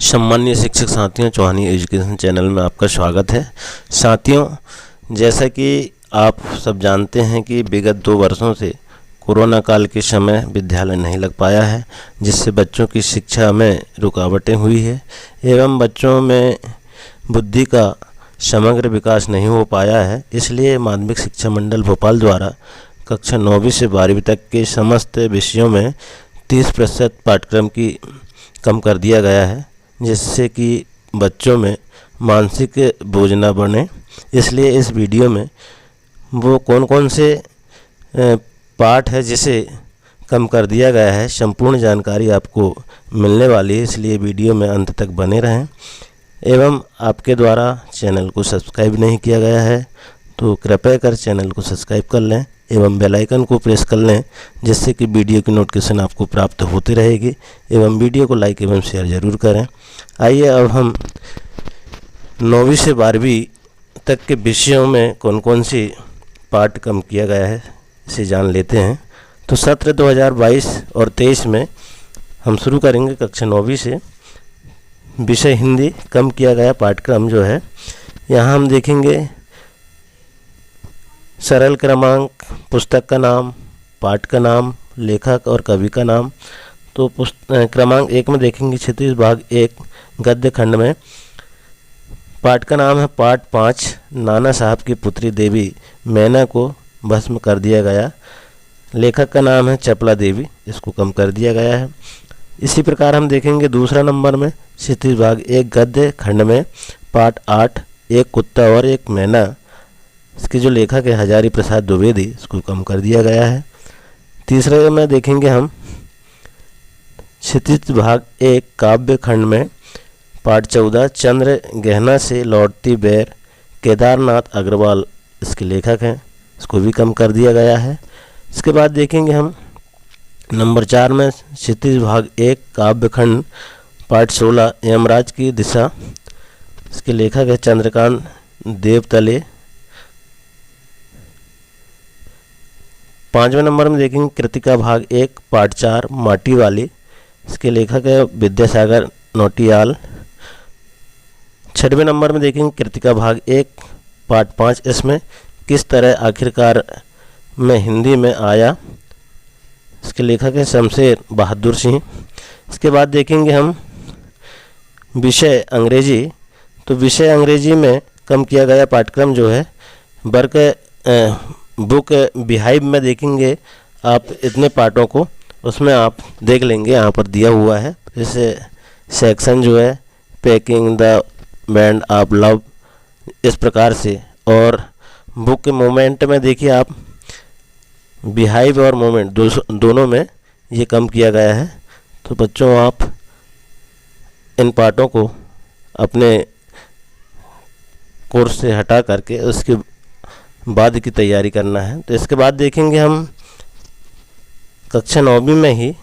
सम्मानीय शिक्षक साथियों, चौहानी एजुकेशन चैनल में आपका स्वागत है। साथियों, जैसा कि आप सब जानते हैं कि विगत 2 वर्षों से कोरोना काल के समय विद्यालय नहीं लग पाया है, जिससे बच्चों की शिक्षा में रुकावटें हुई है एवं बच्चों में बुद्धि का समग्र विकास नहीं हो पाया है। इसलिए माध्यमिक शिक्षा मंडल भोपाल द्वारा कक्षा 9वीं से 12वीं तक के समस्त विषयों में 30% पाठ्यक्रम की कम कर दिया गया है, जिससे कि बच्चों में मानसिक बोझ न बने। इसलिए इस वीडियो में वो कौन कौन से पाठ है जिसे कम कर दिया गया है, संपूर्ण जानकारी आपको मिलने वाली है। इसलिए वीडियो में अंत तक बने रहें। एवं आपके द्वारा चैनल को सब्सक्राइब नहीं किया गया है तो कृपया कर चैनल को सब्सक्राइब कर लें एवं बेल आइकन को प्रेस कर लें, जिससे कि वीडियो की नोटिफिकेशन आपको प्राप्त होती रहेगी। एवं वीडियो को लाइक एवं शेयर ज़रूर करें। आइए अब हम 9वीं से 12वीं तक के विषयों में कौन कौन सी पाठ कम किया गया है इसे जान लेते हैं। तो सत्र 2022 और 23 में हम शुरू करेंगे कक्षा 9वीं से। विषय हिंदी कम किया गया पाठ्यक्रम जो है, यहाँ हम देखेंगे सरल क्रमांक, पुस्तक का नाम, पाठ का नाम, लेखक और कवि का नाम। तो क्रमांक 1 में देखेंगे क्षितिज भाग 1 गद्य खंड में पाठ का नाम है पाठ 5 नाना साहब की पुत्री देवी मैना को भस्म कर दिया गया। लेखक का नाम है चपला देवी, इसको कम कर दिया गया है। इसी प्रकार हम देखेंगे दूसरा नंबर में क्षितिज भाग 1 गद्य खंड में पाठ 8 एक कुत्ता और एक मैना, इसके जो लेखक है हजारी प्रसाद द्विवेदी, इसको कम कर दिया गया है। तीसरे में देखेंगे हम क्षितिज भाग 1 काव्य खंड में पाठ 14 चंद्र गहना से लौटती बेर केदारनाथ अग्रवाल, इसके लेखक हैं, इसको भी कम कर दिया गया है। इसके बाद देखेंगे हम नंबर 4 में क्षितिज भाग 1 काव्य खंड पाठ 16 यमराज की दिशा, इसके लेखक है चंद्रकांत देवतले। 5वें नंबर में देखेंगे कृतिका भाग 1 पाठ 4 माटी वाली, इसके लेखक है विद्यासागर नौटियाल। 6वें नंबर में देखेंगे कृतिका भाग 1 पाठ 5 इसमें किस तरह आखिरकार में हिंदी में आया, इसके लेखक है शमशेर बहादुर सिंह। इसके बाद देखेंगे हम विषय अंग्रेजी। तो विषय अंग्रेजी में कम किया गया पाठ्यक्रम जो है वर्क बुक बिहाइव में देखेंगे आप इतने पार्टों को, उसमें आप देख लेंगे यहाँ पर दिया हुआ है। जैसे सेक्शन जो है packing the band of love, इस प्रकार से। और बुक के मोमेंट में देखिए आप बिहाइव और मोमेंट दोनों में ये कम किया गया है। तो बच्चों आप इन पार्टों को अपने कोर्स से हटा करके उसके बाद की तैयारी करना है। तो इसके बाद देखेंगे हम कक्षा 9वीं में ही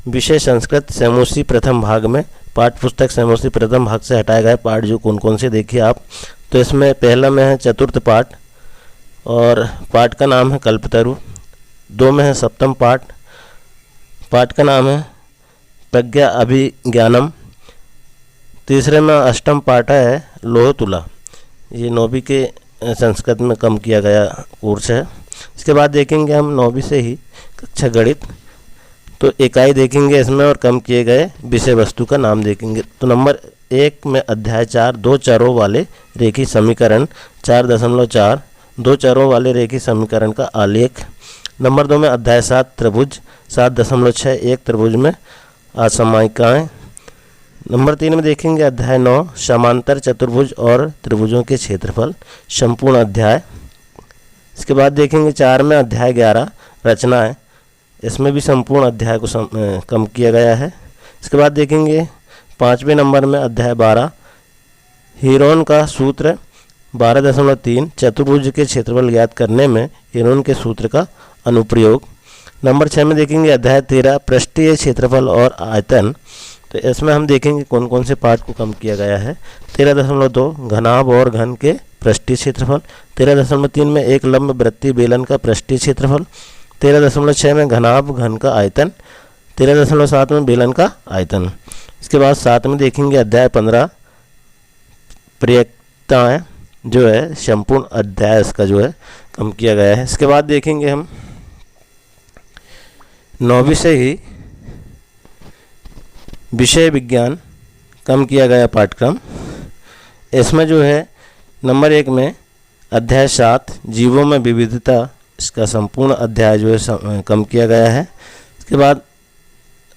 विषय संस्कृत सैमोसी प्रथम भाग में पाठ पुस्तक सैमोसी प्रथम भाग से हटाए गए पाठ जो कौन कौन से देखिए आप। तो इसमें पहला में है चतुर्थ पाठ और पाठ का नाम है कल्पतरु। 2 में है सप्तम पाठ, पाठ का नाम है प्रज्ञा अभिज्ञानम। तीसरे में अष्टम पाठ है लोहतुला, ये 9वीं के संस्कृत में कम किया गया कोर्स है। इसके बाद देखेंगे हम 9वीं से ही कक्षा गणित। तो इकाई देखेंगे इसमें और कम किए गए विषय वस्तु का नाम देखेंगे। तो नंबर 1 में अध्याय 4 2 चरों वाले रेखी समीकरण 4.4 2 चरों वाले रेखी समीकरण का आलेख। नंबर 2 में अध्याय 7 त्रिभुज 7.6 एक त्रिभुज में असमायिकाएँ। नंबर 3 में देखेंगे अध्याय 9 समांतर चतुर्भुज और त्रिभुजों के क्षेत्रफल संपूर्ण अध्याय। इसके बाद देखेंगे 4 में अध्याय 11 रचनाएं, इसमें भी संपूर्ण अध्याय को कम किया गया है। इसके बाद देखेंगे 5वें नंबर में अध्याय 12 हीरोन का सूत्र 12.3 चतुर्भुज के क्षेत्रफल ज्ञात करने में हीरोन के सूत्र का अनुप्रयोग। नंबर 6 में देखेंगे अध्याय 13 पृष्ठीय क्षेत्रफल और आयतन। तो इसमें हम देखेंगे कौन कौन से पाठ को कम किया गया है। 13.2 घनाभ और घन के पृष्ठीय क्षेत्रफल। 13.3 में एक लंब वृत्तीय बेलन का पृष्ठीय क्षेत्रफल। 13.6 में घनाभ घन का आयतन। 13.7 में बेलन का आयतन। इसके बाद साथ में देखेंगे अध्याय 15 प्रक्रियाएं जो है संपूर्ण अध्याय इसका जो है कम किया गया है। इसके बाद देखेंगे हम 9वीं से ही विषय विज्ञान कम किया गया पाठ्यक्रम। इसमें जो है नंबर 1 में अध्याय 7 जीवों में विविधता, इसका संपूर्ण अध्याय जो है कम किया गया है। इसके बाद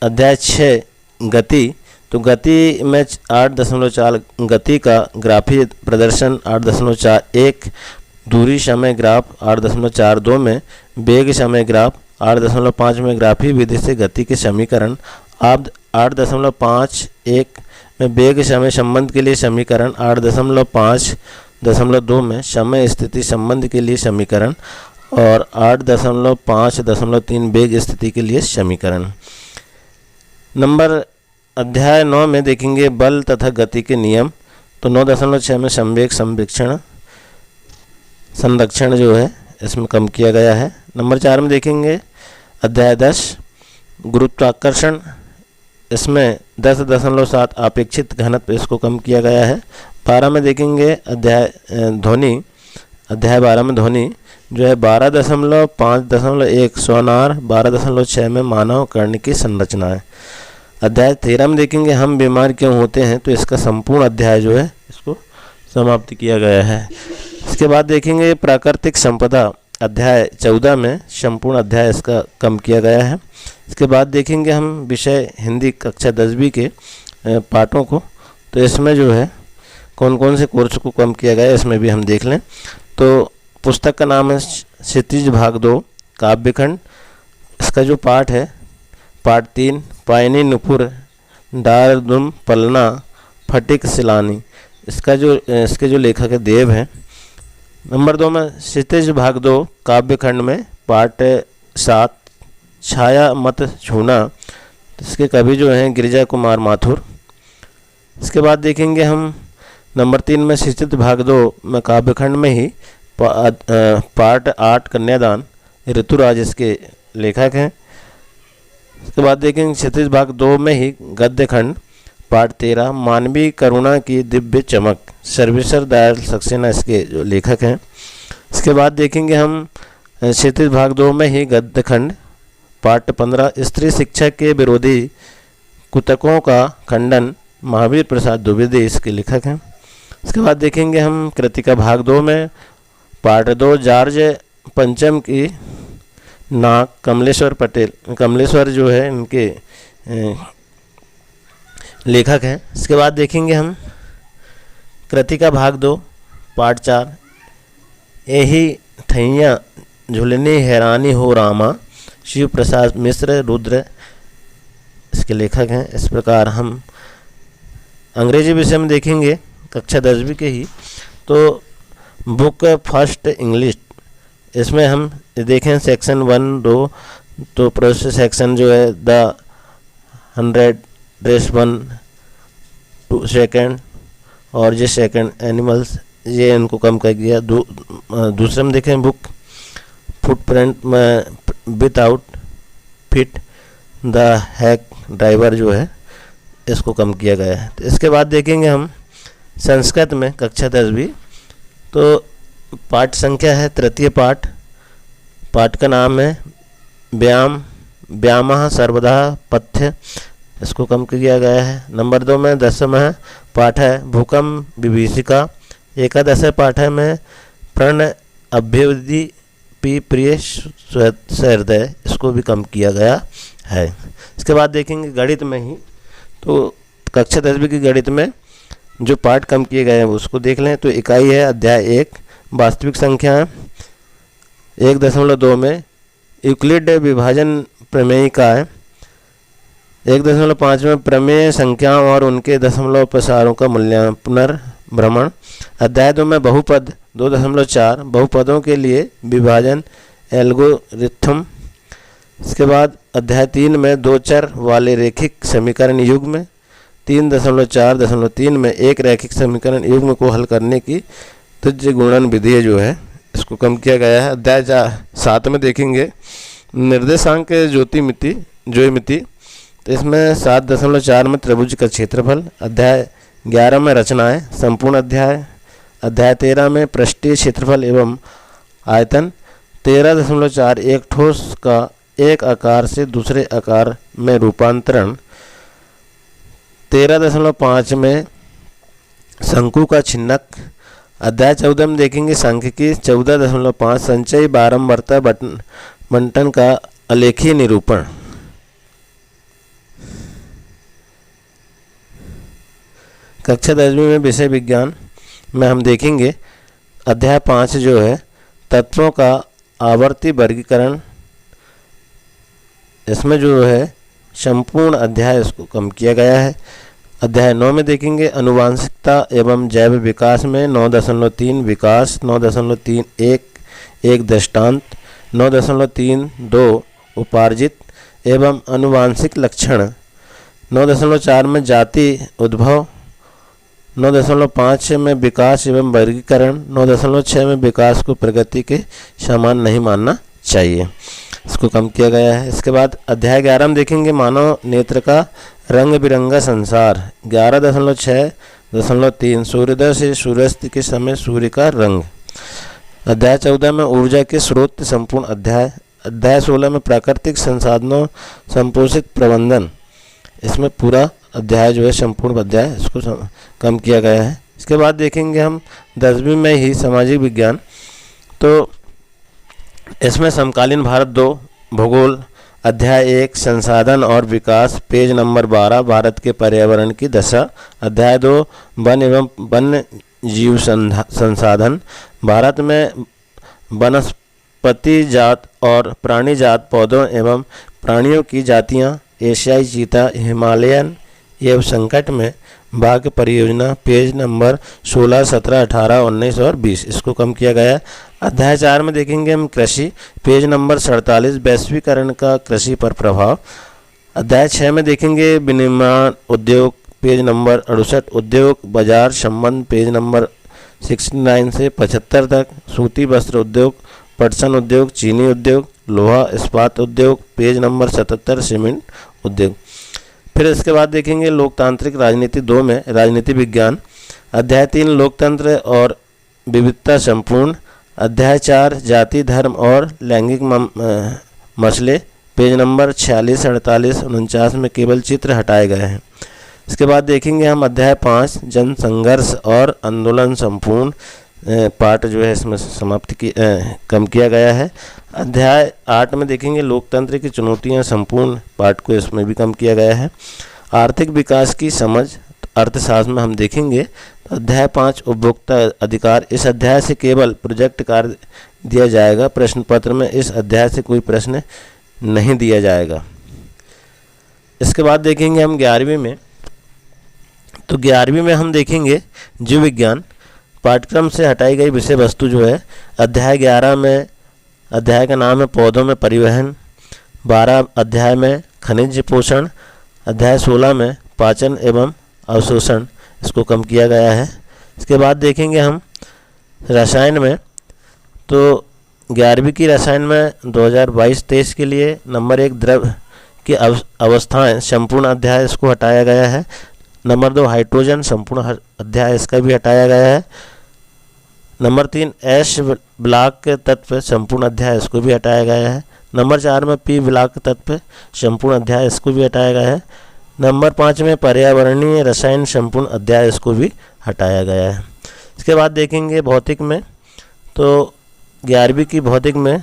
अध्याय 6 गति, तो गति में 8.4 गति का ग्राफी प्रदर्शन 8.41, दूरी समय ग्राफ 8.42 में, वेग समय ग्राफ 8.5 में, ग्राफी विधि से गति के समीकरण 8.51 में, वेग समय संबंध के लिए समीकरण 8.5.2 में, समय स्थिति संबंध के लिए समीकरण और 8.5.3 वेग स्थिति के लिए समीकरण। नंबर अध्याय 9 में देखेंगे बल तथा गति के नियम, तो 9.6 में संवेग संरक्षण जो है इसमें कम किया गया है। नंबर 4 में देखेंगे अध्याय 10 गुरुत्वाकर्षण, इसमें 10.7 अपेक्षित घनत्व, इसको कम किया गया है। 12 में देखेंगे अध्याय ध्वनि, अध्याय 12 में ध्वनि जो है 12.5.1 सोनार, 12.6 में मानव कर्ण की संरचना है। अध्याय 13 में देखेंगे हम बीमार क्यों होते हैं, तो इसका संपूर्ण अध्याय जो है इसको समाप्त किया गया है। इसके बाद देखेंगे प्राकृतिक संपदा, अध्याय 14 में संपूर्ण अध्याय इसका कम किया गया है। इसके बाद देखेंगे हम विषय हिंदी कक्षा 10वीं के पाठों को, तो इसमें जो है कौन कौन से कोर्स को कम किया गया है इसमें भी हम देख लें। तो पुस्तक का नाम है क्षितिज भाग 2 काव्यखंड, इसका जो पाठ है पाठ 3 पायनी नुपुर डारदुम पलना फटिक सिलानी, इसके जो लेखक है देव हैं। नंबर 2 में क्षितिज भाग 2 काव्यखंड में पाठ 7 छाया मत छूना, इसके कवि जो हैं गिरिजा कुमार माथुर। इसके बाद देखेंगे हम नंबर 3 में क्षितिज भाग 2 में काव्यखंड में ही पाठ 8 कन्यादान ऋतुराज इसके लेखक हैं। इसके बाद देखेंगे क्षितिज भाग 2 में ही गद्य खंड पाठ 13 मानवीय करुणा की दिव्य चमक, सर्वेश्वर दयाल सक्सेना इसके जो लेखक हैं। इसके बाद देखेंगे हम क्षितिज भाग 2 में ही गद्य खंड पाठ 15 स्त्री शिक्षा के विरोधी कुतकों का खंडन, महावीर प्रसाद द्विवेदी इसके लेखक हैं। इसके बाद देखेंगे हम कृतिका भाग 2 में पाठ 2 जॉर्ज पंचम की नाक, कमलेश्वर पटेल, कमलेश्वर जो है इनके लेखक हैं। इसके बाद देखेंगे हम कृतिका भाग 2 पाठ 4 यही ठैया झुलनी हैरानी हो रामा, शिव प्रसाद मिश्र रुद्र इसके लेखक हैं। इस प्रकार हम अंग्रेजी विषय में देखेंगे कक्षा 10वीं के ही, तो बुक फर्स्ट इंग्लिश, इसमें हम देखें सेक्शन 1 2, तो प्रोसेस सेक्शन जो है द 100 ड्रेस 1 2 सेकेंड और ये सेकेंड एनिमल्स, ये इनको कम कर दिया। दूसरे में देखें बुक फुटप्रिंट में without fit the hack driver जो है इसको कम किया गया है। तो इसके बाद देखेंगे हम संस्कृत में कक्षा 10वीं, तो पाठ संख्या है तृतीय पाठ, पाठ का नाम है व्यायामः सर्वदा पथ्य, इसको कम किया गया है। नंबर 2 में 10वां पाठ है भूकंप विभीषिका, एकादश पाठ में प्रण अभ्युदय प्रिय सहृदय, इसको भी कम किया गया है। इसके बाद देखेंगे गणित में ही, तो कक्षा 10वीं की गणित में जो पाठ कम किए गए हैं उसको देख लें। तो इकाई है अध्याय 1 वास्तविक संख्या 1.2 में यूक्लिड विभाजन प्रमेय का है। 1.5 में प्रमेय संख्याओं और उनके दशमलव प्रसारों का मूल्यांकन पुनर्भ्रमण। अध्याय 2 में बहुपद 2.4 बहुपदों के लिए विभाजन एल्गोरिथम। इसके बाद अध्याय 3 में 2 चर वाले रैखिक समीकरण युग्म, 3.4.3 में एक रैखिक समीकरण युग्म को हल करने की तुल्य गुणन विधि जो है इसको कम किया गया है। अध्याय 7 में देखेंगे निर्देशांक ज्योमिति, तो इसमें 7.4 में त्रिभुज का क्षेत्रफल, अध्याय 11 में रचनाएं संपूर्ण अध्याय, अध्याय 13 में पृष्ठीय क्षेत्रफल एवं आयतन, 13.4 एक ठोस का एक आकार से दूसरे आकार में रूपांतरण, 13.5 में शंकु का छिन्नक, अध्याय 14 में देखेंगे सांख्यिकी, 14.5 संचयी बारंबारता बंटन का आलेखीय निरूपण। कक्षा 10वीं में विषय विज्ञान में हम देखेंगे अध्याय 5 जो है तत्वों का आवर्ती वर्गीकरण। इसमें जो है संपूर्ण अध्याय इसको कम किया गया है। अध्याय 9 में देखेंगे आनुवांशिकता एवं जैव विकास में 9.3 विकास, 9.3 एक दृष्टांत, 9.32 उपार्जित एवं आनुवांशिक लक्षण, 9.4 में जाति उद्भव, 9.5 में विकास एवं वर्गीकरण, 9.6 में विकास को प्रगति के समान नहीं मानना चाहिए, इसको कम किया गया है। इसके बाद अध्याय 11 में देखेंगे मानव नेत्र का रंग बिरंगा संसार, 11.6.3 सूर्योदय से सूर्यास्त के समय सूर्य का रंग। अध्याय 14 में ऊर्जा के स्रोत संपूर्ण अध्याय, अध्याय 16 में प्राकृतिक संसाधनों संपोषित प्रबंधन। इसमें पूरा अध्याय जो है संपूर्ण अध्याय इसको कम किया गया है। इसके बाद देखेंगे हम 10वीं में ही सामाजिक विज्ञान, तो इसमें समकालीन भारत 2 भूगोल, अध्याय 1 संसाधन और विकास, पेज नंबर 12 भारत के पर्यावरण की दशा, अध्याय 2 वन एवं वन्य जीव संसाधन, भारत में वनस्पति जात और प्राणी जात पौधों एवं प्राणियों की जातियां, एशियाई चीता, हिमालयन एवं संकट में बाघ परियोजना, पेज नंबर 16, 17, 18, 19 और 20, इसको कम किया गया है। अध्याय 4 में देखेंगे हम कृषि, पेज नंबर 47 वैश्वीकरण का कृषि पर प्रभाव, अध्याय 6 में देखेंगे विनिर्माण उद्योग, पेज नंबर 68 उद्योग बाजार संबंध, पेज नंबर 69 से 75 तक, सूती वस्त्र उद्योग, पटसन उद्योग, चीनी उद्योग, लोहा इस्पात उद्योग, पेज नंबर 77 सीमेंट उद्योग। फिर इसके बाद देखेंगे लोकतांत्रिक राजनीति 2 में राजनीति विज्ञान, अध्याय 3 लोकतंत्र और विविधता संपूर्ण, अध्याय 4 जाति धर्म और लैंगिक मसले, पेज नंबर 46, 48, 49 में केवल चित्र हटाए गए हैं। इसके बाद देखेंगे हम अध्याय 5 जन संघर्ष और आंदोलन संपूर्ण पाठ जो है इसमें कम किया गया है। अध्याय 8 में देखेंगे लोकतंत्र की चुनौतियां संपूर्ण पाठ को इसमें भी कम किया गया है। आर्थिक विकास की समझ अर्थशास्त्र में हम देखेंगे तो अध्याय 5 उपभोक्ता अधिकार, इस अध्याय से केवल प्रोजेक्ट कार्य दिया जाएगा, प्रश्न पत्र में इस अध्याय से कोई प्रश्न नहीं दिया जाएगा। इसके बाद देखेंगे हम 11वीं में, तो 11वीं में हम देखेंगे जीव विज्ञान, पाठ्यक्रम से हटाई गई विषय वस्तु जो है अध्याय 11 में, अध्याय का नाम है पौधों में परिवहन, 12 अध्याय में खनिज पोषण, अध्याय 16 में पाचन एवं अवशोषण, इसको कम किया गया है। इसके बाद देखेंगे हम रसायन में, तो 11वीं की रसायन में 2022-23 के लिए नंबर 1 द्रव की अवस्थाएं संपूर्ण अध्याय इसको हटाया गया है। नंबर 2 हाइड्रोजन संपूर्ण अध्याय इसका भी हटाया गया है। नंबर 3 एश ब्लॉक के तत्व संपूर्ण अध्याय इसको भी हटाया गया है। नंबर 4 में पी ब्लॉक तत्व संपूर्ण अध्याय इसको भी हटाया गया है। नंबर 5 में पर्यावरणीय रसायन संपूर्ण अध्याय इसको भी हटाया गया है। इसके बाद देखेंगे भौतिक में, तो 11वीं की भौतिक में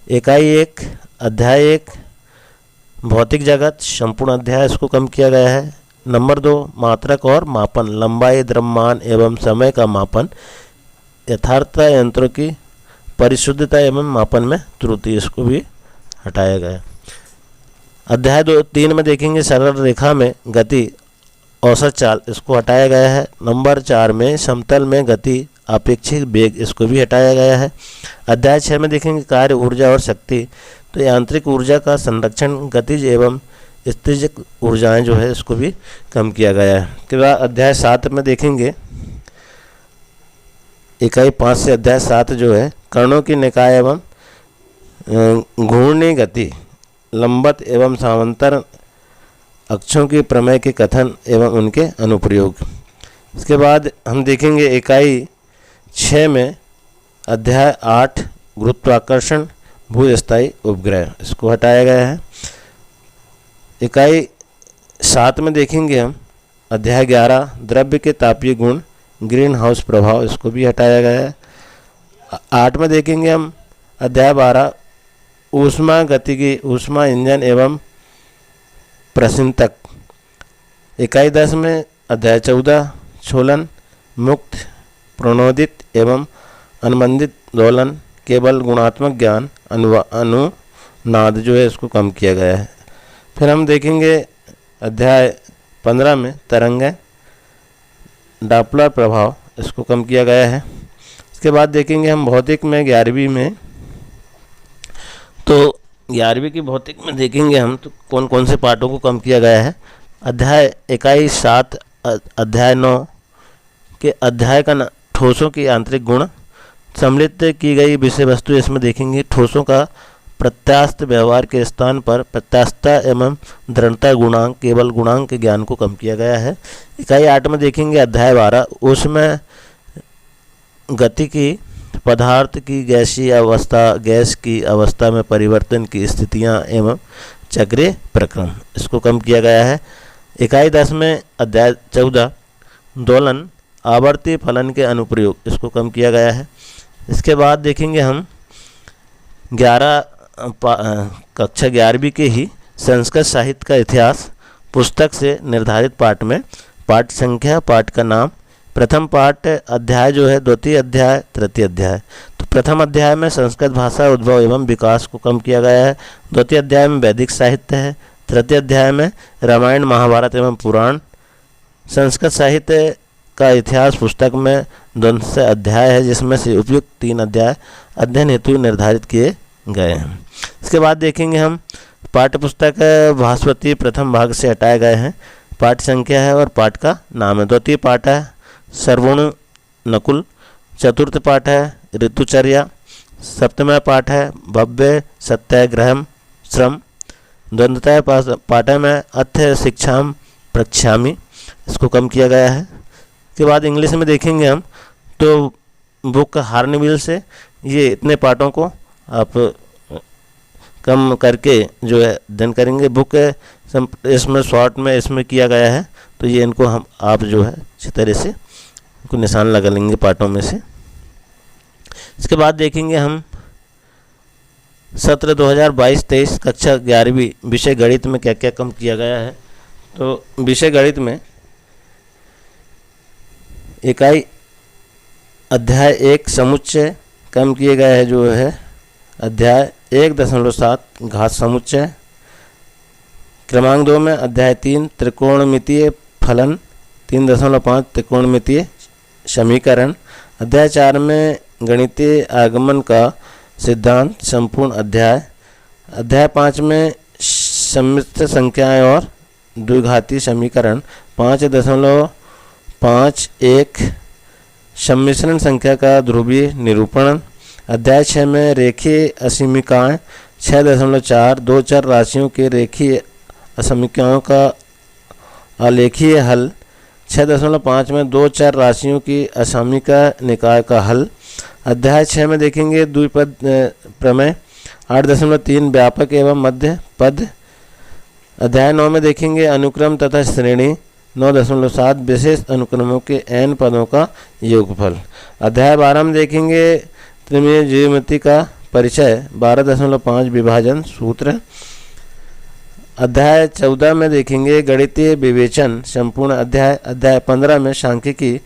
इकाई 1 अध्याय 1 भौतिक जगत संपूर्ण अध्याय इसको कम किया गया है। नंबर 2 मात्रक और मापन, लंबाई द्रव्यमान एवं समय का मापन, यथार्थता यंत्रों की परिशुद्धता एवं मापन में त्रुटि, इसको भी हटाया गया। अध्याय 3 में देखेंगे सरल रेखा में गति औसत चाल, इसको हटाया गया है। नंबर 4 में समतल में गति अपेक्षित वेग, इसको भी हटाया गया है। अध्याय 6 में देखेंगे कार्य ऊर्जा और शक्ति, तो यांत्रिक ऊर्जा का संरक्षण, गतिज एवं स्थितिज ऊर्जाएं जो है इसको भी कम किया गया है। उसके बाद अध्याय 7 में देखेंगे इकाई 5 से अध्याय 7 जो है कणों की निकाय एवं घूर्णी गति, लंबत एवं समांतर अक्षरों के प्रमेय के कथन एवं उनके अनुप्रयोग। इसके बाद हम देखेंगे इकाई 6 में अध्याय 8 गुरुत्वाकर्षण भूस्थायी उपग्रह, इसको हटाया गया है। इकाई 7 में देखेंगे हम अध्याय 11 द्रव्य के तापीय गुण ग्रीन हाउस प्रभाव, इसको भी हटाया गया है। 8 में देखेंगे हम अध्याय 12 ऊष्मा गतिकी ऊष्मा इंजन एवं प्रसिंतक। इकाई 10 में अध्याय 14 छोलन मुक्त प्रणोदित एवं अनुबंधित दोलन केवल गुणात्मक ज्ञान अनुनाद जो है इसको कम किया गया है। फिर हम देखेंगे अध्याय 15 में तरंगें डॉपलर प्रभाव, इसको कम किया गया है। इसके बाद देखेंगे हम भौतिक में 11वीं में, तो 11वीं की भौतिक में देखेंगे हम तो कौन कौन से पाठों को कम किया गया है। अध्याय इकाई 7 अध्याय 9 के अध्याय का ठोसों की आंतरिक गुण सम्मिलित की गई विषय वस्तु, इसमें देखेंगे ठोसों का प्रत्यास्थ व्यवहार के स्थान पर प्रत्यास्थता एवं दृढ़ता गुणांक केवल गुणांक के ज्ञान को कम किया गया है। इकाई 8 में देखेंगे अध्याय 12 उसमें गति की पदार्थ की गैसीय अवस्था गैस की अवस्था में परिवर्तन की स्थितियां एवं चक्रीय प्रक्रम, इसको कम किया गया है। इकाई 10 में अध्याय 14 दोलन आवर्ती फलन के अनुप्रयोग, इसको कम किया गया है। इसके बाद देखेंगे हम कक्षा 11वीं के ही संस्कृत साहित्य का इतिहास पुस्तक से निर्धारित पाठ में पाठ संख्या पाठ का नाम प्रथम पाठ अध्याय जो है द्वितीय अध्याय तृतीय अध्याय। तो प्रथम अध्याय में संस्कृत भाषा उद्भव एवं विकास को कम किया गया है। द्वितीय अध्याय में वैदिक साहित्य है। तृतीय अध्याय में रामायण महाभारत एवं पुराण। संस्कृत साहित्य का इतिहास पुस्तक में 2 अध्याय है जिसमें से उपयुक्त 3 अध्याय अध्ययन हेतु निर्धारित किए गए हैं। इसके बाद देखेंगे हम पाठ्य पुस्तक भास्वती प्रथम भाग से हटाए गए हैं। पाठ संख्या है और पाठ का नाम है। द्वितीय पाठ है सर्वणु नकुल। चतुर्थ पाठ है ऋतुचर्या। सप्तम पाठ है भव्य सत्याग्रहम श्रम। द्वंद्वतः पाठ में अथ शिक्षाम प्रक्षामी, इसको कम किया गया है। के बाद इंग्लिश में देखेंगे हम तो बुक हार्नविल से ये इतने पाठों को आप कम करके जो है अध्ययन करेंगे। बुक इसमें शॉर्ट में इसमें किया गया है तो ये इनको हम आप जो है अच्छी तरह से इनको निशान लगा लेंगे पाठों में से। इसके बाद देखेंगे हम सत्र 2022-23 कक्षा 11वीं विषय गणित में क्या क्या कम किया गया है। तो विषय गणित में इकाई अध्याय 1 समुच्चय कम किए गए हैं जो है अध्याय 1.7 घात समुच्चय। क्रमांक 2 में अध्याय 3 त्रिकोणमितीय फलन 3.5 त्रिकोणमितीय समीकरण। अध्याय 4 में गणितीय आगमन का सिद्धांत संपूर्ण अध्याय। अध्याय 5 में सम्मिश्र संख्याएं और द्विघाती समीकरण 5.51 सम्मिश्रण संख्या का ध्रुवीय निरूपण। अध्याय 6 में रेखीय असीमिकाएँ 6.4 दो चर राशियों के रेखीय असमीकाओं का आलेखीय हल। 6.5 में दो चर राशियों की असामिका निकाय का हल। अध्याय 6 में देखेंगे द्विपद प्रमेय। 8.3 व्यापक एवं मध्य पद। अध्याय 9 में देखेंगे अनुक्रम तथा श्रेणी। 9.7 विशेष अनुक्रमों के n पदों का योगफल। अध्याय 12 में देखेंगे त्रिमीय ज्यामिति का परिचय 12.5 विभाजन सूत्र। अध्याय 14 में देखेंगे गणितीय विवेचन संपूर्ण अध्याय। अध्याय 15 में सांख्यिकी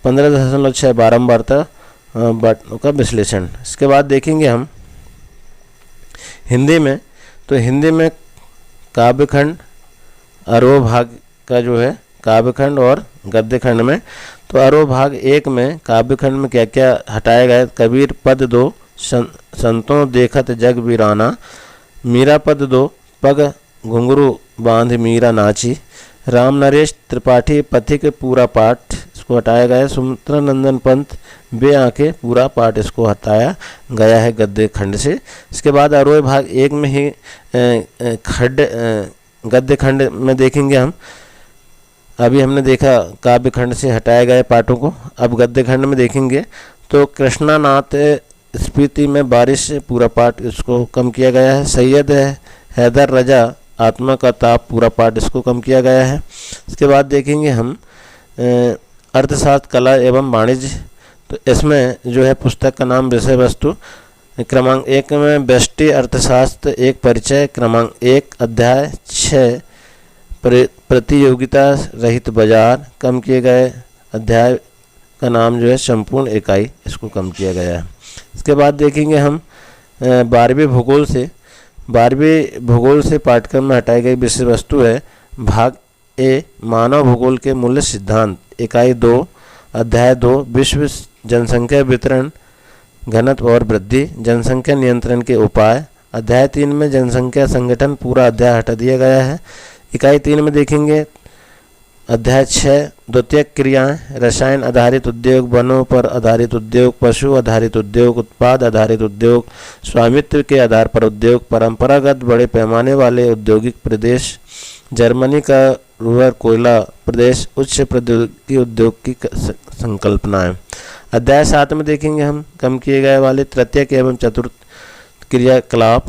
15.6 बारंबारता का विश्लेषण। इसके बाद देखेंगे हम हिंदी में, तो हिंदी में काव्यखंड अरोह भाग का जो है काव्यखंड और गद्यखंड में। तो अरोह भाग 1 में काव्यखंड में क्या क्या हटाया गया। कबीर पद 2 संतों देखत जग वीराना। मीरा पद 2 पग घुंघरू बांध मीरा नाची। राम नरेश त्रिपाठी पथिक पूरा पाठ, इसको हटाया गया है। सुमित्रा नंदन पंत बे आंखें पूरा पाठ, इसको हटाया गया है गद्य खंड से। इसके बाद अरोह भाग 1 में ही खड गद्य खंड में देखेंगे हम, अभी हमने देखा काव्य खंड से हटाए गए पाठों को, अब गद्य खंड में देखेंगे तो कृष्णानाथ स्फीति में बारिश से पूरा पाठ इसको कम किया गया है। सैयद हैदर रजा आत्मा का ताप पूरा पाठ इसको कम किया गया है। इसके बाद देखेंगे हम अर्थशास्त्र कला एवं वाणिज्य, तो इसमें जो है पुस्तक का नाम विषय वस्तु क्रमांक 1 में व्यष्टि अर्थशास्त्र एक परिचय, क्रमांक 1 अध्याय 6 प्रतियोगिता रहित बाजार कम किए गए, अध्याय का नाम जो है संपूर्ण इकाई इसको कम किया गया है। इसके बाद देखेंगे हम 12वीं भूगोल से पाठ्यक्रम में हटाई गई विषय वस्तु है भाग ए मानव भूगोल के मूल्य सिद्धांत, इकाई 2 अध्याय 2 विश्व जनसंख्या वितरण घनत्व और वृद्धि जनसंख्या नियंत्रण के उपाय, अध्याय 3 में जनसंख्या संगठन पूरा अध्याय हटा दिया गया है। इकाई 3 में देखेंगे अध्याय 6 द्वितीयक क्रियाएं रसायन आधारित उद्योग, वनों पर आधारित उद्योग, पशु आधारित उद्योग, उत्पाद आधारित उद्योग, स्वामित्व के आधार पर उद्योग, परंपरागत बड़े पैमाने वाले औद्योगिक प्रदेश, जर्मनी का रूरल कोयला प्रदेश, उच्च प्रौद्योगिकी उद्योग की संकल्पनाएं। अध्याय 7 में देखेंगे हम कम किए गए वाले तृतीयक एवं चतुर्थ क्रियाकलाप,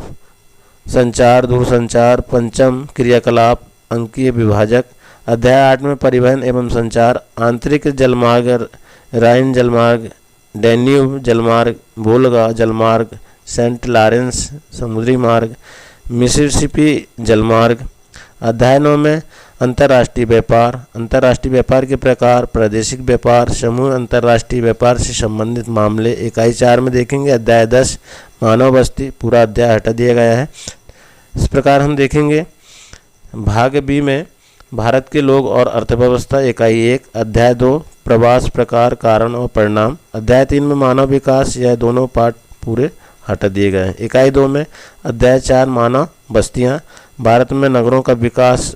संचार दूरसंचार, पंचम क्रियाकलाप अंकीय विभाजक। अध्याय 8 में परिवहन एवं संचार, आंतरिक जलमार्ग, राइन जलमार्ग, डैन्यूब जलमार्ग, वोल्गा जलमार्ग, सेंट लॉरेंस समुद्री मार्ग, मिसिसिपी जलमार्ग। अध्याय 9 में अंतर्राष्ट्रीय व्यापार के प्रकार, प्रादेशिक व्यापार, समूह अंतर्राष्ट्रीय व्यापार से संबंधित मामले। इकाई 4 में देखेंगे अध्याय 10 मानव बस्ती, पूरा अध्याय हटा दिया गया है। इस प्रकार हम देखेंगे भाग बी में भारत के लोग और अर्थव्यवस्था, इकाई 1 अध्याय 2 प्रवास प्रकार कारण और परिणाम, अध्याय 3 में मानव विकास, यह दोनों पाठ पूरे हटा दिए गए हैं। इकाई 2 में अध्याय 4 मानव बस्तियां, भारत में नगरों का विकास,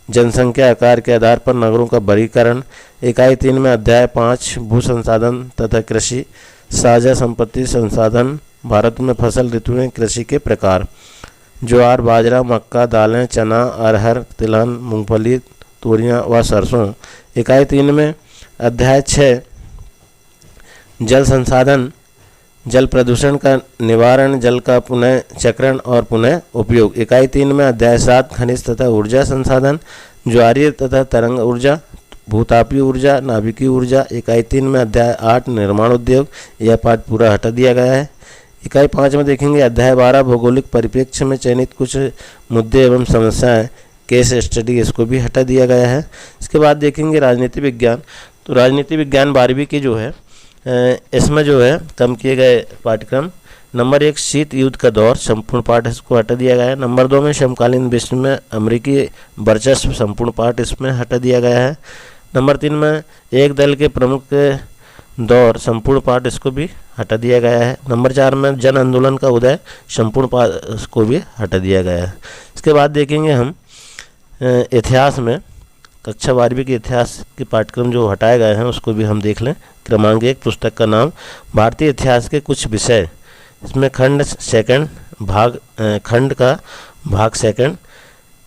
जनसंख्या आकार के आधार पर नगरों का वर्गीकरण। इकाई 3 में अध्याय 5 भू संसाधन तथा कृषि, साझा संपत्ति संसाधन, भारत में फसल ऋतुएं, कृषि के प्रकार, ज्वार बाजरा मक्का दालें चना अरहर तिलहन मूंगफली तोरियां व सरसों। इकाई 3 में अध्याय 6 जल संसाधन, जल प्रदूषण का निवारण, जल का पुनः चक्रण और पुनः उपयोग। इकाई 3 में अध्याय 7 खनिज तथा ऊर्जा संसाधन, ज्वारीय तथा तरंग ऊर्जा, भूतापीय ऊर्जा, नाभिकीय ऊर्जा। इकाई 3 में अध्याय 8 निर्माण उद्योग, यह पाठ पूरा हटा दिया गया है। इकाई 5 में देखेंगे अध्याय 12 भौगोलिक परिप्रेक्ष्य में चयनित कुछ मुद्दे एवं समस्याएं, केस स्टडी, इसको भी हटा दिया गया है। इसके बाद देखेंगे राजनीति विज्ञान, तो राजनीति विज्ञान 12वीं की जो है इसमें जो है कम किए गए पाठ्यक्रम, नंबर 1 शीत युद्ध का दौर संपूर्ण पाठ इसको हटा दिया गया है। नंबर 2 में समकालीन विश्व में अमेरिकी वर्चस्व संपूर्ण पाठ इसमें हटा दिया गया है। नंबर 3 में एक दल के प्रमुख दौर संपूर्ण पाठ इसको भी हटा दिया गया है। नंबर 4 में जन आंदोलन का उदय संपूर्ण पाठ इसको भी हटा दिया गया है। इसके बाद देखेंगे हम इतिहास में कक्षा 12वीं के इतिहास के पाठ्यक्रम जो हटाए गए हैं उसको भी हम देख लें। क्रमांक 1 पुस्तक का नाम भारतीय इतिहास के कुछ विषय, इसमें खंड का भाग सेकंड,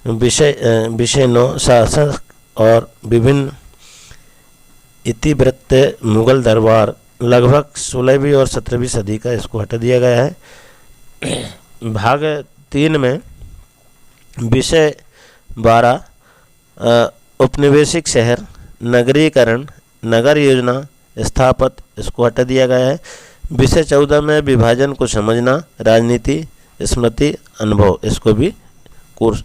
विषय 9 शासक और विभिन्न इतिवृत्त मुगल दरबार, लगभग 16वीं और 17वीं सदी का इसको हटा दिया गया है। भाग 3 में विषय 12 उपनिवेशिक शहर, नगरीकरण, नगर योजना, स्थापत्य, इसको हटा दिया गया है। विषय 14 में विभाजन को समझना, राजनीति, स्मृति, अनुभव, इसको भी कोर्स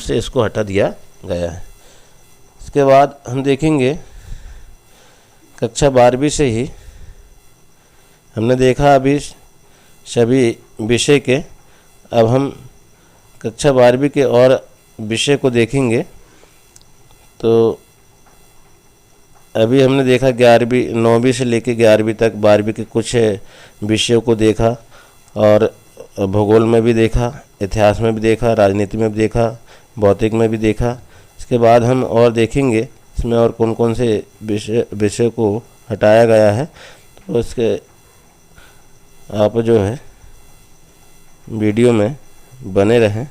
से इसको हटा दिया गया है। इसके बाद हम देखेंगे कक्षा 12वीं से ही हमने देखा अभी सभी विषय के, अब हम कक्षा 12वीं के और विषय को देखेंगे। तो अभी हमने देखा 11वीं 9वीं से लेकर 11वीं तक 12वीं के कुछ विषयों को देखा, और भूगोल में भी देखा, इतिहास में भी देखा, राजनीति में भी देखा, भौतिक में भी देखा। इसके बाद हम और देखेंगे इसमें और कौन कौन से विषय को हटाया गया है। तो इसके आप जो है वीडियो में बने रहें।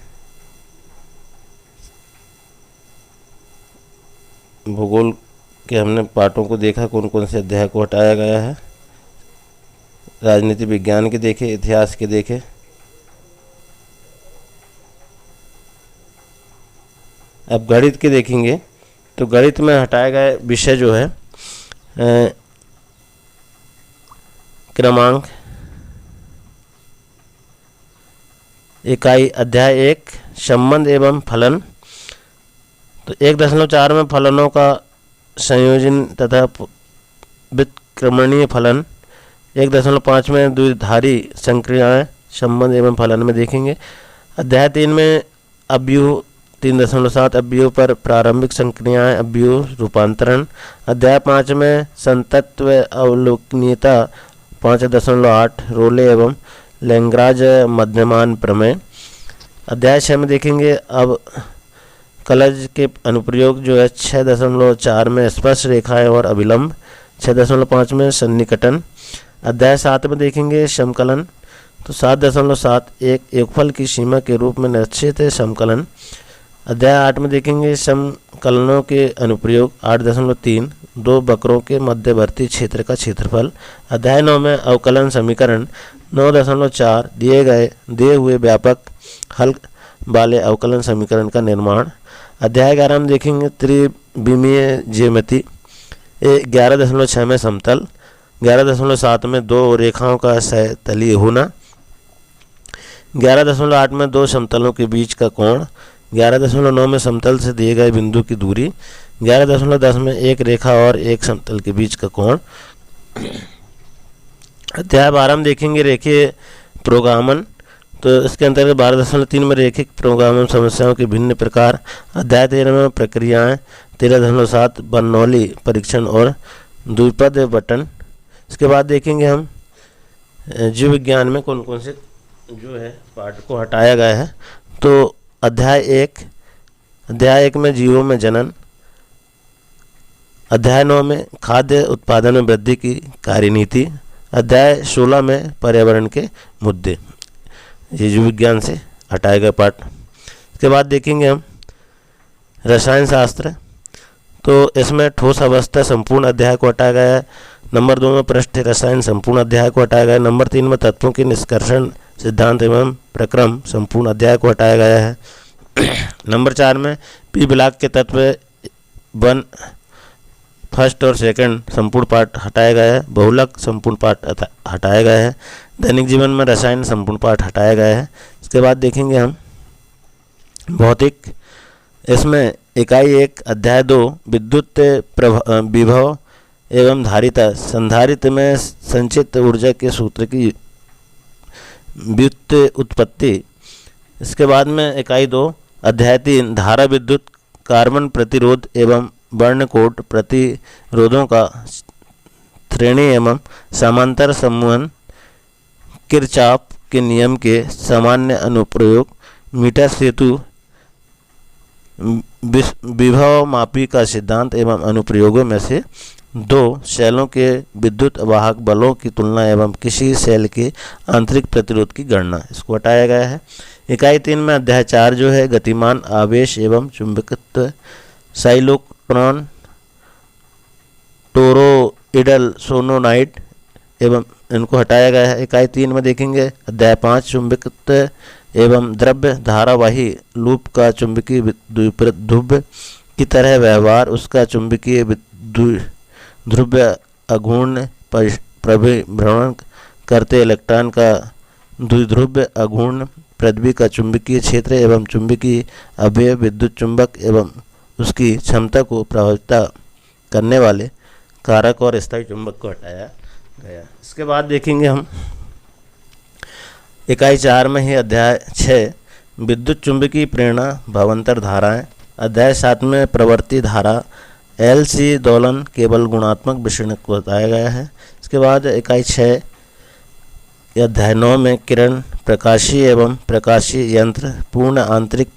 भूगोल के हमने पाठों को देखा, कौन कौन से अध्याय को हटाया गया है। राजनीति विज्ञान के देखे, इतिहास के देखे। अब गणित के देखेंगे तो गणित में हटाया गया विषय जो है क्रमांक, इकाई अध्याय 1 संबंध एवं फलन। तो 1.4 में फलनों का संयोजन तथा व्युत्क्रमणीय फलन। 1.5 में द्विधारी संक्रियाएं संबंध एवं फलन में देखेंगे। अध्याय 3 में अवयव 3.7 अवयव पर प्रारंभिक संक्रियाएं अवयव रूपांतरण। अध्याय 5 में संतत्व अवलोकनीयता 5.8 रोले एवं लैग्रांज मध्यमान प्रमेय। अध्याय 6 में देखेंगे अब कलज के अनुप्रयोग जो है 6.4 में स्पर्श रेखाएं और अभिलंब। 6.5 में सन्निकटन। अध्याय 7 में देखेंगे समकलन। तो 7.7 एक योगफल की सीमा के रूप में निश्चित है समकलन। अध्याय 8 में देखेंगे समकलनों के अनुप्रयोग। 8.3 दो वक्रों के मध्यवर्ती क्षेत्र का क्षेत्रफल। अध्याय 9 में अवकलन समीकरण। 9.4 दिए हुए व्यापक हल वाले अवकलन समीकरण का निर्माण। अध्याय 11 में देखेंगे त्रिविमीय ज्यामिति। 11.6 में समतल। 11.7 में दो रेखाओं का सहतलीय होना। 11.8 में दो समतलों के बीच का कोण। 11.9 में समतल से दिए गए बिंदु की दूरी। 11.10 में एक रेखा और एक समतल के बीच का कोण। अध्याय 12 में देखेंगे रेखीय प्रोग्रामन। तो इसके अंतर्गत 12.3 में रेखिक प्रोग्रामन समस्याओं के भिन्न प्रकार। अध्याय 13 में प्रक्रियाएं। 13.7 बर्नौली परीक्षण और द्विपद बटन। इसके बाद देखेंगे हम जीव विज्ञान में कौन कौन से जो है पाठ को हटाया गया है। तो अध्याय 1 में जीवों में जनन। अध्याय 9 में खाद्य उत्पादन में वृद्धि की कार्यनीति। अध्याय 16 में पर्यावरण के मुद्दे। ये जीव विज्ञान से हटाए गए पाठ। इसके बाद देखेंगे हम रसायन शास्त्र। तो इसमें ठोस अवस्था संपूर्ण अध्याय को हटाया गया है। नंबर 2 में पृष्ठ रसायन संपूर्ण अध्याय को हटाया गया है। नंबर 3 में तत्वों के निष्कर्षण सिद्धांत एवं प्रक्रम संपूर्ण अध्याय को हटाया गया है। नंबर 4 में पी ब्लॉक के तत्व 1 फर्स्ट और सेकंड संपूर्ण पाठ हटाया गया है। बहुलक संपूर्ण पाठ हटाया गया है। दैनिक जीवन में रसायन संपूर्ण पाठ हटाया गया है। इसके बाद देखेंगे हम भौतिक। इसमें इकाई 1 अध्याय 2 विद्युत विभव एवं धारिता। संधारित्र में संचित ऊर्जा के सूत्र की व्युत्पत्ति उत्पत्ति। इसके बाद में इकाई 2 अध्याय 3 धारा विद्युत कार्बन प्रतिरोध एवं वर्णकोट प्रतिरोधों का श्रेणी एवं समांतर समूहन। किरचॉफ के नियम के सामान्य अनुप्रयोग। मीटर सेतु विभव मापी का सिद्धांत एवं अनुप्रयोगों में से 2 सेलों के विद्युत वाहक बलों की तुलना एवं किसी सेल के आंतरिक प्रतिरोध की गणना, इसको हटाया गया है। इकाई 3 में अध्याय 4 जो है गतिमान आवेश एवं चुंबकत्व। साइक्लोट्रॉन टोरोइडल सोनोनाइट एवं इनको हटाया गया है। इकाई 3 में देखेंगे अध्याय 5 चुंबकत्व एवं द्रव्य धारावाही लूप का चुंबकीय ध्रुव की तरह व्यवहार। उसका चुंबकीय ध्रुव अघूर्ण परिभ्रमण करते इलेक्ट्रॉन का द्विध्रुव अघूर्ण पृथ्वी का चुंबकीय क्षेत्र एवं चुंबकीय अवयव विद्युत चुंबक एवं उसकी क्षमता को प्रभावित करने वाले कारक और स्थायी चुंबक को हटाया गया। इसके बाद देखेंगे हम इकाई 4 में ही अध्याय 6 विद्युत चुंबकीय प्रेरणा भावांतर धाराएं। अध्याय 7 में प्रवृत्ति धारा एलसी दोलन केवल गुणात्मक विषय को बताया गया है। इसके बाद इकाई 6 अध्याय 9 में किरण प्रकाशीय एवं प्रकाशीय यंत्र पूर्ण आंतरिक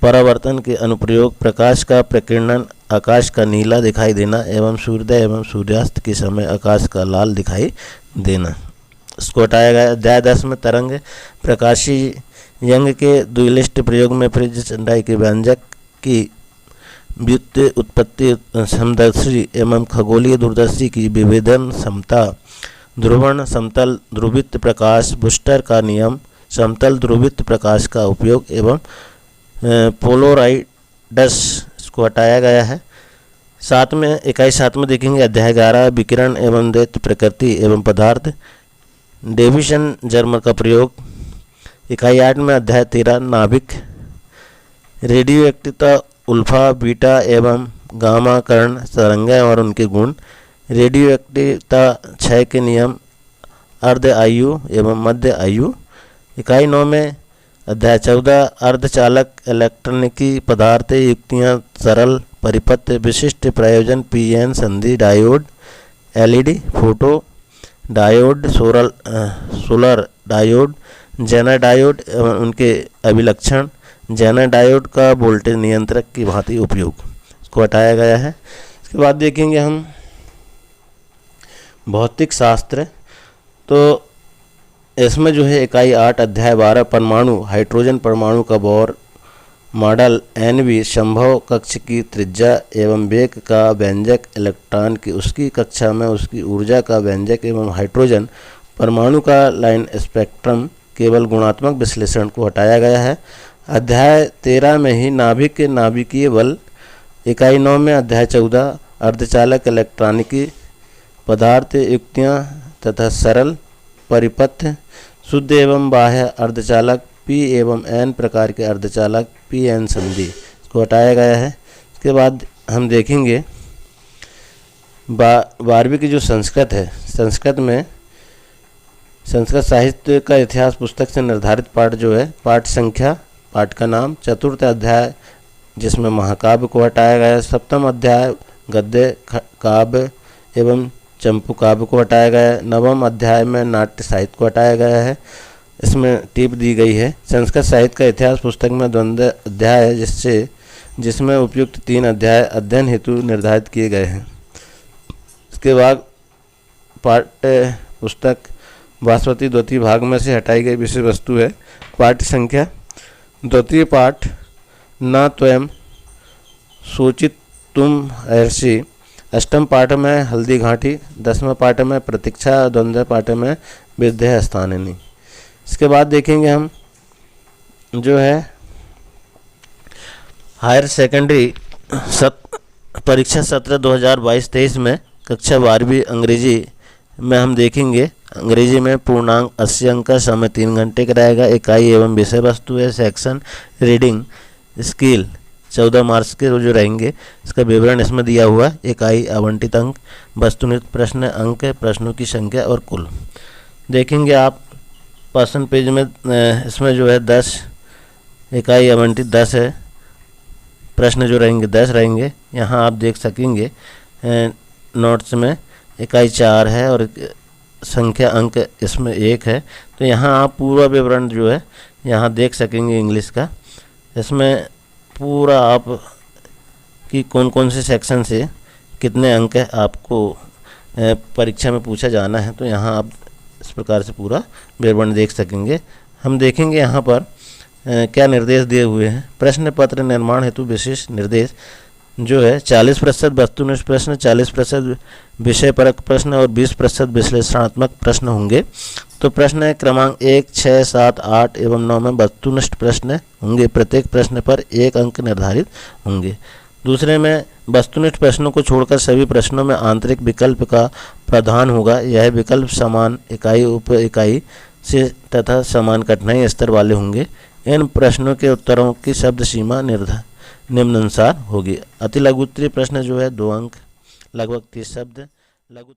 परावर्तन के अनुप्रयोग। प्रकाश का प्रकीर्णन आकाश का नीला दिखाई देना एवं सूर्योदय एवं सूर्यास्त के समय आकाश का लाल दिखाई देना, इसको हटाया गया। अध्याय 10 में तरंग प्रकाशीय यंग के द्विलिष्ट प्रयोग में फ्रिज चंडाई के व्यंजक की व्युत्पत्ति उत्पत्ति समदर्शी एवं खगोलीय दूरदर्शी की विभेदन क्षमता, ध्रुवण समतल ध्रुवित प्रकाश, बूस्टर का नियम, समतल ध्रुवित प्रकाश का उपयोग एवं पोलोराइडस को हटाया गया है। इकाई 7 में देखेंगे अध्याय 11 विकिरण एवं दैत्य प्रकृति एवं पदार्थ, डेविसन जर्मन का प्रयोग। इकाई 8 में अध्याय 13 नाभिक, रेडियो एक्टिवता उल्फा बीटा एवं गामा कर्ण तरंगें और उनके गुण, रेडियो एक्टिवता क्षय के नियम, अर्ध आयु एवं मध्य आयु। इकाई 9 में अध्याय 14 अर्धचालक इलेक्ट्रॉनिकी पदार्थ युक्तियाँ सरल परिपथ विशिष्ट प्रयोजन पीएन संधि diode, LED photo diode, solar diode, zener diode एवं उनके अभिलक्षण, जेनर डायोड का वोल्टेज नियंत्रक की भांति उपयोग इसको हटाया गया है। इसके बाद देखेंगे हम भौतिक शास्त्र। तो इसमें जो है इकाई 8 अध्याय 12 परमाणु, हाइड्रोजन परमाणु का बोर मॉडल, NV संभव कक्ष की त्रिज्या एवं वेग का व्यंजक, इलेक्ट्रॉन की उसकी कक्षा में उसकी ऊर्जा का व्यंजक एवं हाइड्रोजन परमाणु का लाइन स्पेक्ट्रम, केवल गुणात्मक विश्लेषण को हटाया गया है। अध्याय 13 में ही नाभिक के नाभिकीय बल। इकाई 9 में अध्याय 14 अर्धचालक इलेक्ट्रॉनिकी पदार्थ युक्तियाँ तथा सरल परिपथ, शुद्ध एवं बाह्य अर्धचालक P एवं N प्रकार के अर्धचालक PN संधि इसको हटाया गया है। इसके बाद हम देखेंगे 12वीं की जो संस्कृत है, संस्कृत में संस्कृत साहित्य का इतिहास पुस्तक से निर्धारित पाठ जो है, पाठ संख्या, पाठ का नाम, चतुर्थ अध्याय जिसमें महाकाव्य को हटाया गया है, सप्तम अध्याय गद्य काव्य एवं चंपू काव्य को हटाया गया है, नवम अध्याय में नाट्य साहित्य को हटाया गया है, इसमें टिप दी गई है। संस्कृत साहित्य का इतिहास पुस्तक में द्वंद्व अध्याय है जिसमें उपयुक्त 3 अध्याय अध्ययन हेतु निर्धारित किए गए हैं। इसके बाद पाठ्य पुस्तक बासवती द्वितीय भाग में से हटाई गई विषय वस्तु है। पाठ्य संख्या, द्वितीय पाठ न त्वयं सोचित तुम ऐसी, अष्टम पाठ में हल्दी घाटी, 10वें पाठ में प्रतीक्षा, 12वें पाठ में विद्या स्थानिनी। इसके बाद देखेंगे हम जो है हायर सेकेंडरी परीक्षा सत्र 2022-23 में कक्षा 12वीं अंग्रेजी में हम देखेंगे। अंग्रेजी में पूर्णांक 80 अंक का समय 3 घंटे का रहेगा। इकाई एवं विषय वस्तु है सेक्शन रीडिंग स्किल 14 मार्क्स के जो रहेंगे, इसका विवरण इसमें दिया हुआ है। इकाई आवंटित अंक, वस्तुनिष्ठ प्रश्न, अंक, प्रश्नों की संख्या और कुल देखेंगे आप। पर्सन पेज में इसमें जो है 10 इकाई आवंटित 10 है, प्रश्न जो रहेंगे 10 रहेंगे। यहाँ आप देख सकेंगे नोट्स में इकाई 4 है और संख्या अंक इसमें 1 है। तो यहाँ आप पूरा विवरण जो है यहाँ देख सकेंगे इंग्लिश का। इसमें पूरा आप कि कौन कौन से सेक्शन से कितने अंक है आपको परीक्षा में पूछा जाना है, तो यहाँ आप इस प्रकार से पूरा विवरण देख सकेंगे। हम देखेंगे यहाँ पर क्या निर्देश दिए हुए हैं। प्रश्न पत्र निर्माण हेतु विशेष निर्देश जो है 40% वस्तुनिष्ठ प्रश्न, 40% विषय परक प्रश्न और 20% विश्लेषणात्मक प्रश्न होंगे। तो प्रश्न क्रमांक 1, 6, 7, 8 एवं 9 में वस्तुनिष्ठ प्रश्न होंगे। प्रत्येक प्रश्न पर 1 अंक निर्धारित होंगे। दूसरे में वस्तुनिष्ठ प्रश्नों को छोड़कर सभी प्रश्नों में आंतरिक विकल्प का प्रावधान होगा। यह विकल्प समान इकाई उप इकाई से तथा समान कठिनाई स्तर वाले होंगे। इन प्रश्नों के उत्तरों की शब्द सीमा निम्नानुसार होगी। अति लघु उत्तरीय प्रश्न जो है 2 अंक, लगभग 30 शब्द। लघु